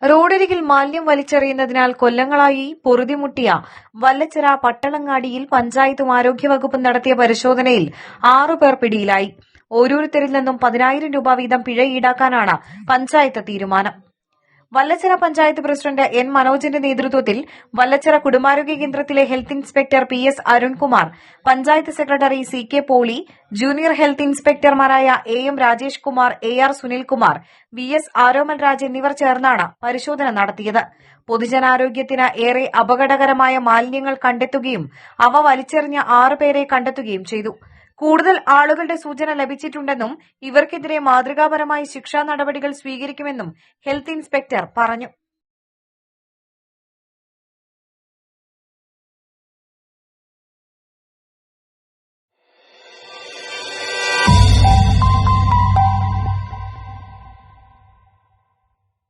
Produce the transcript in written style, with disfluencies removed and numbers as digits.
റോഡരികിൽ മാലിന്യം വലിച്ചെറിയുന്നതിനാൽ കൊല്ലങ്ങളായി പൊറുതിമുട്ടിയ വല്ലച്ചിറ പട്ടളങ്ങാടിയിൽ പഞ്ചായത്തും ആരോഗ്യവകുപ്പും നടത്തിയ പരിശോധനയിൽ 6 പേർ പിടിയിലായി. ഓരോരുത്തരിൽ നിന്നും 10,000 രൂപ വീതം പിഴ ഈടാക്കാനാണ് പഞ്ചായത്ത് തീരുമാനം. വല്ലച്ചിറ പഞ്ചായത്ത് പ്രസിഡന്റ് എൻ മനോജിന്റെ നേതൃത്വത്തിൽ വല്ലച്ചിറ കുടുംബാരോഗ്യ കേന്ദ്രത്തിലെ health inspector PS Arunkumar, panchayat secretary CK Poly, junior health ഇൻസ്പെക്ടർമാരായ AM Rajesh Kumar, AR Sunilkumar, VS Aromal Raj എന്നിവർ ചേർന്നാണ് പരിശോധന നടത്തിയത്. പൊതുജനാരോഗ്യത്തിന് ഏറെ അപകടകരമായ മാലിന്യങ്ങൾ കണ്ടെത്തുകയും അവ വലിച്ചെറിഞ്ഞ 6 പേരെ കണ്ടെത്തുകയും ചെയ്തു. കൂടുതൽ ആളുകളുടെ സൂചന ലഭിച്ചിട്ടുണ്ടെന്നും ഇവർക്കെതിരെ മാതൃകാപരമായ ശിക്ഷാ നടപടികൾ സ്വീകരിക്കുമെന്നും ഹെൽത്ത് ഇൻസ്പെക്ടർ പറഞ്ഞു.